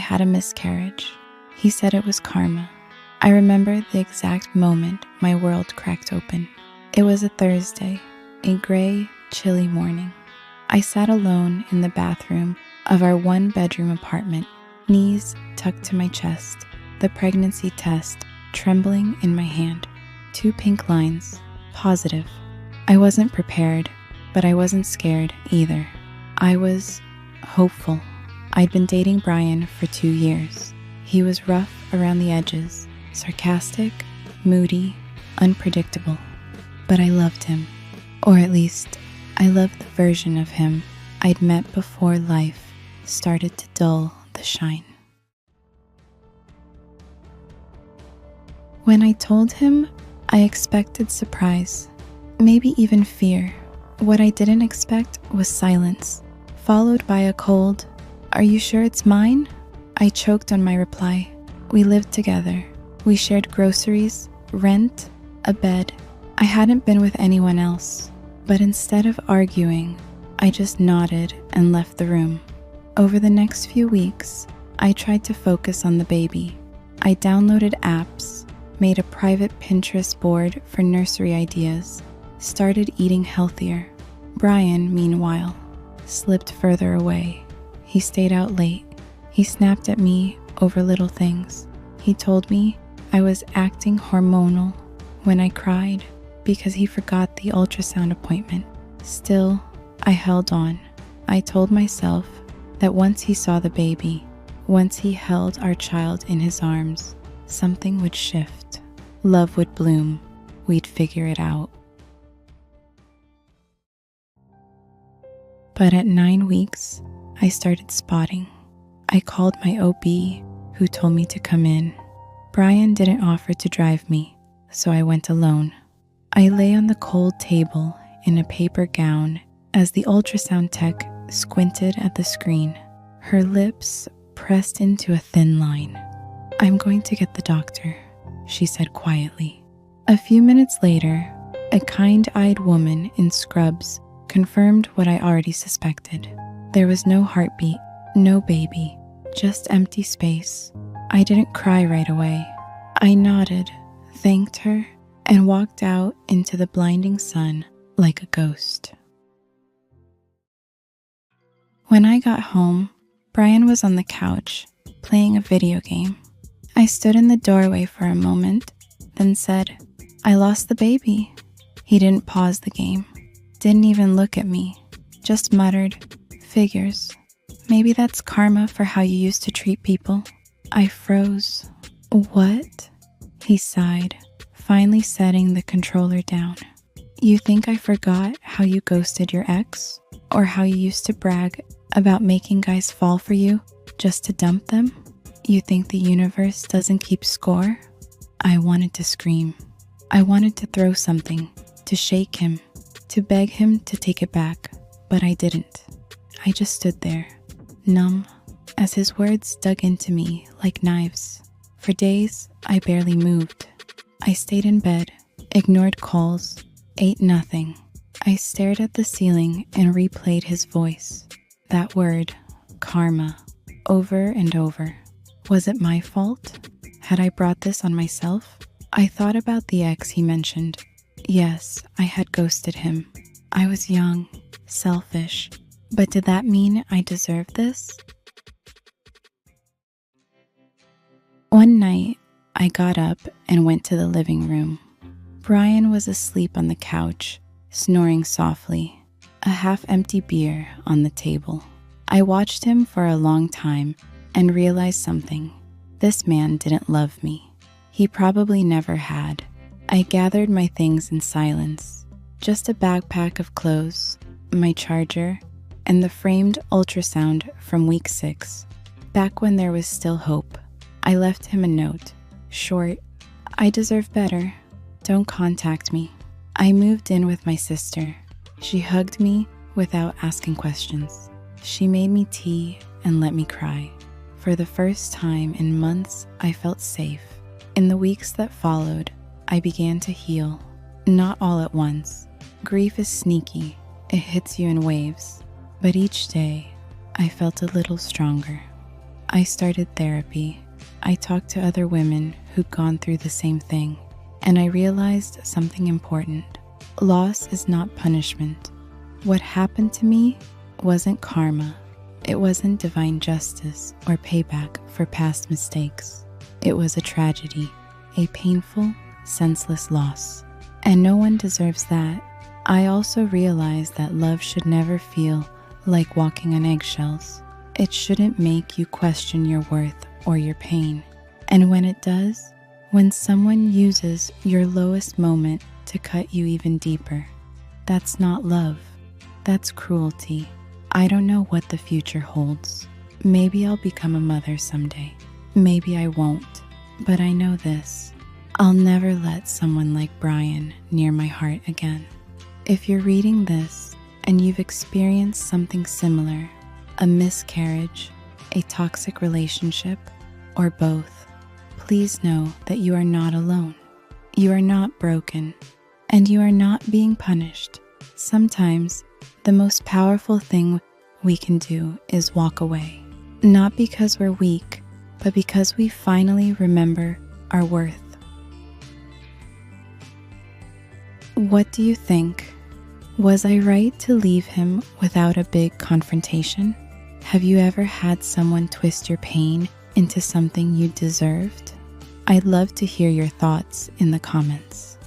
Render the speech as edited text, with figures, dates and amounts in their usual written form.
had a miscarriage. He said it was karma. I remember the exact moment my world cracked open. It was a Thursday, a gray, chilly morning. I sat alone in the bathroom of our one-bedroom apartment, knees tucked to my chest, the pregnancy test trembling in my hand. 2 pink lines, positive. I wasn't prepared, but I wasn't scared either. I was hopeful. I'd been dating Brian for 2 years. He was rough around the edges, sarcastic, moody, unpredictable. But I loved him. Or at least, I loved the version of him I'd met before life started to dull the shine. When I told him, I expected surprise, maybe even fear. What I didn't expect was silence, followed by a cold, "Are you sure it's mine?" I choked on my reply. We lived together. We shared groceries, rent, a bed. I hadn't been with anyone else, but instead of arguing, I just nodded and left the room. Over the next few weeks, I tried to focus on the baby. I downloaded apps, made a private Pinterest board for nursery ideas, started eating healthier. Brian, meanwhile, slipped further away. He stayed out late. He snapped at me over little things. He told me I was acting hormonal when I cried because he forgot the ultrasound appointment. Still, I held on. I told myself that once he saw the baby, once he held our child in his arms, something would shift. Love would bloom. We'd figure it out. But at 9 weeks, I started spotting. I called my OB, who told me to come in. Brian didn't offer to drive me, so I went alone. I lay on the cold table in a paper gown as the ultrasound tech squinted at the screen, her lips pressed into a thin line. "I'm going to get the doctor," she said quietly. A few minutes later, a kind-eyed woman in scrubs confirmed what I already suspected. There was no heartbeat, no baby, just empty space. I didn't cry right away. I nodded, thanked her, and walked out into the blinding sun like a ghost. When I got home, Brian was on the couch, playing a video game. I stood in the doorway for a moment, then said, "I lost the baby." He didn't pause the game, didn't even look at me, just muttered, "Figures. Maybe that's karma for how you used to treat people." I froze. "What?" He sighed, finally setting the controller down. "You think I forgot how you ghosted your ex? Or how you used to brag about making guys fall for you just to dump them? You think the universe doesn't keep score?" I wanted to scream. I wanted to throw something, to shake him, to beg him to take it back, but I didn't. I just stood there, numb, as his words dug into me like knives. For days, I barely moved. I stayed in bed, ignored calls, ate nothing. I stared at the ceiling and replayed his voice. That word, karma, over and over. Was it my fault? Had I brought this on myself? I thought about the ex he mentioned. Yes, I had ghosted him. I was young, selfish, but did that mean I deserved this? One night, I got up and went to the living room. Brian was asleep on the couch, snoring softly, a half-empty beer on the table. I watched him for a long time and realized something. This man didn't love me. He probably never had. I gathered my things in silence, just a backpack of clothes, my charger, and the framed ultrasound from week 6. Back when there was still hope, I left him a note, short, "I deserve better. Don't contact me." I moved in with my sister. She hugged me without asking questions. She made me tea and let me cry. For the first time in months, I felt safe. In the weeks that followed, I began to heal. Not all at once. Grief is sneaky. It hits you in waves. But each day, I felt a little stronger. I started therapy. I talked to other women who'd gone through the same thing, and I realized something important. Loss is not punishment. What happened to me wasn't karma. It wasn't divine justice or payback for past mistakes. It was a tragedy, a painful, senseless loss. And no one deserves that. I also realized that love should never feel like walking on eggshells. It shouldn't make you question your worth or your pain. And when it does, when someone uses your lowest moment to cut you even deeper, that's not love. That's cruelty. I don't know what the future holds. Maybe I'll become a mother someday. Maybe I won't. But I know this. I'll never let someone like Brian near my heart again. If you're reading this and you've experienced something similar, a miscarriage, a toxic relationship, or both, please know that you are not alone. You are not broken, and you are not being punished. Sometimes, the most powerful thing we can do is walk away. Not because we're weak, but because we finally remember our worth. What do you think? Was I right to leave him without a big confrontation? Have you ever had someone twist your pain into something you deserved? I'd love to hear your thoughts in the comments.